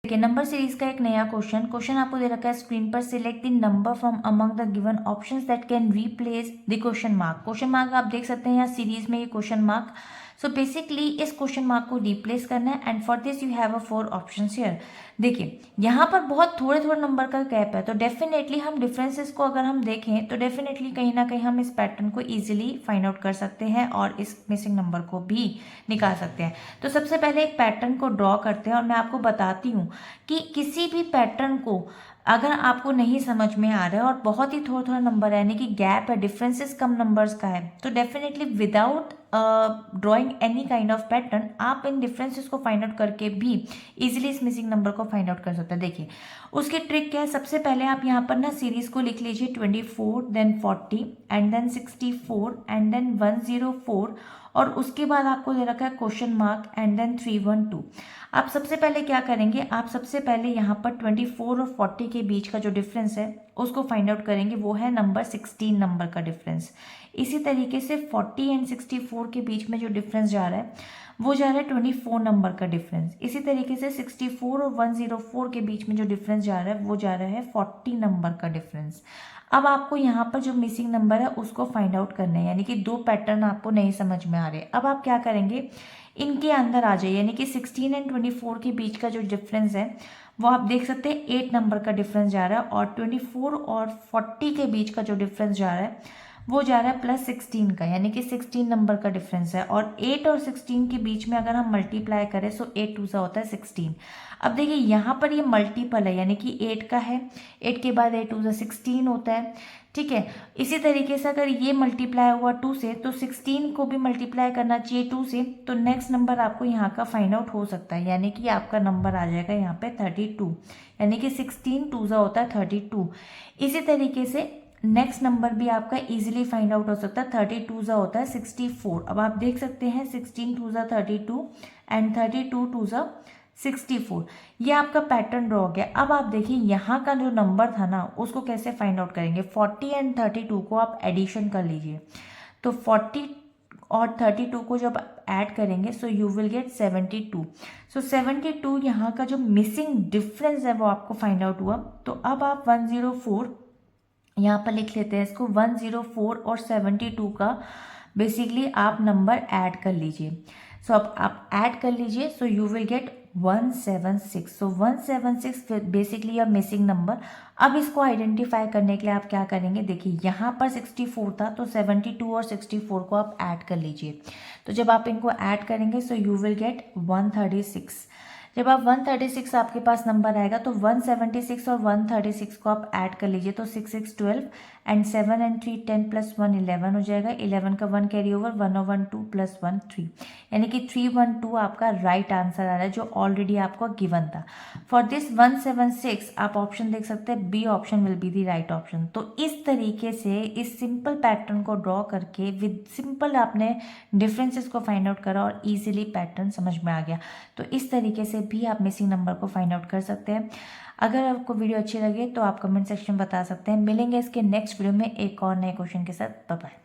देखिए number series का एक नया क्वेश्चन आपको दे रखा है स्क्रीन पर। Select the number from among the given options that can replace the question mark आप देख सकते हैं यहाँ सीरीज में ये क्वेश्चन मार्क। सो बेसिकली इस क्वेश्चन मार्क को रिप्लेस करना है and for this you have a 4 options here. देखिए यहाँ पर बहुत थोड़े थोड़े नंबर का गैप है, तो डेफिनेटली हम डिफरेंसेस को अगर हम देखें तो डेफिनेटली कहीं ना कहीं हम इस पैटर्न को इजीली फाइंड आउट कर सकते हैं और इस मिसिंग नंबर को भी निकाल सकते हैं। तो सबसे पहले एक पैटर्न को ड्रॉ करते हैं और मैं आपको बताती हूँ कि किसी भी पैटर्न को अगर आपको नहीं समझ में आ रहा है और बहुत ही थोड़ा थोड़ा नंबर है यानी कि गैप है, डिफरेंसेस कम नंबर्स का है, तो definitely without drawing any kind of pattern आप इन डिफरेंसेस को फाइंड आउट करके भी इजीली इस मिसिंग नंबर को फाइंड आउट कर सकते हैं। देखिए उसकी ट्रिक क्या है, सबसे पहले आप यहाँ पर ना सीरीज को लिख लीजिए 24 then 40 and then 64 and then 104 और उसके बाद आपको दे रखा है क्वेश्चन मार्क एंड देन 312। आप सबसे पहले क्या करेंगे, आप सबसे पहले यहाँ पर 24 और 40 के बीच का जो डिफरेंस है उसको फाइंड आउट करेंगे, वो है नंबर 16 नंबर का डिफरेंस। इसी तरीके से 40 एंड 64 के बीच में जो डिफरेंस जा रहा है वो जा रहा है 24 नंबर का डिफरेंस। इसी तरीके से 64 और 104 के बीच में जो डिफरेंस जा रहा है वो जा रहा है 40 नंबर का डिफरेंस। अब आपको यहाँ पर जो मिसिंग नंबर है उसको फाइंड आउट करना है, यानी कि दो पैटर्न आपको नहीं समझ में आ रहे। अब आप क्या करेंगे, इनके अंदर आ जाइए, यानी कि 16 एंड 24 के बीच का जो डिफरेंस है वो आप देख सकते हैं 8 नंबर का डिफरेंस जा रहा है और 24 और 40 के बीच का जो डिफरेंस जा रहा है वो जा रहा है +16 का, यानी कि 16 नंबर का डिफरेंस है। और 8 और 16 के बीच में अगर हम मल्टीप्लाई करें सो 8 2 सा होता है 16। अब देखिए यहाँ पर ये मल्टीपल है, यानी कि 8 का है, 8 के बाद 8 2 सा 16 होता है, ठीक है। इसी तरीके से अगर ये मल्टीप्लाई हुआ 2 से तो 16 को भी मल्टीप्लाई करना चाहिए 2 से, तो नेक्स्ट नंबर आपको यहाँ का फाइंड आउट हो सकता है, यानी कि आपका नंबर आ जाएगा यहाँ पे 32, यानी कि 16 2 सा होता है 32। इसी तरीके से नेक्स्ट नंबर भी आपका इजीली फाइंड आउट हो सकता है, 32 सा होता है 64। अब आप देख सकते हैं 16 2 सा 32 एंड 32 2 सा 64। ये आपका पैटर्न ड्रॉ हो गया। अब आप देखिए यहाँ का जो नंबर था ना उसको कैसे फाइंड आउट करेंगे, 40 एंड 32 को आप एडिशन कर लीजिए, तो 40 और 32 को जब ऐड करेंगे सो यू विल गेट 72। सो 72 यहाँ का जो मिसिंग डिफरेंस है वो आपको फाइंड आउट हुआ। तो अब आप 104 यहाँ पर लिख लेते हैं इसको, 104 और 72 का बेसिकली आप नंबर ऐड कर लीजिए। सो अब आप ऐड कर लीजिए so you will get 176। So 176 basically a missing number. अब इसको आइडेंटिफाई करने के लिए आप क्या करेंगे, देखिए यहाँ पर 64 था तो 72 और 64 को आप ऐड कर लीजिए। तो जब आप इनको ऐड करेंगे सो यू विल गेट 136। जब आप 136 आपके पास नंबर आएगा तो 176 और 136 को आप ऐड कर लीजिए, तो 6 6 12 एंड 7 एंड 3 10 + 1 11 हो जाएगा। 11 का 1 कैरी ओवर, 1 और 1 2 + 1 3, यानी कि 312 आपका राइट आंसर आ रहा है जो ऑलरेडी आपको गिवन था। फॉर दिस 176 आप ऑप्शन देख सकते हैं, B option will be the right option. तो इस तरीके से इस सिंपल पैटर्न को ड्रॉ करके विद सिंपल आपने डिफरेंसेस को फाइंड आउट करा और इजीली पैटर्न समझ में आ गया। तो इस तरीके से भी आप मिसिंग नंबर को फाइंड आउट कर सकते हैं। अगर आपको वीडियो अच्छी लगे तो आप कमेंट सेक्शन में बता सकते हैं। मिलेंगे इसके नेक्स्ट वीडियो में एक और नए क्वेश्चन के साथ। Bye bye.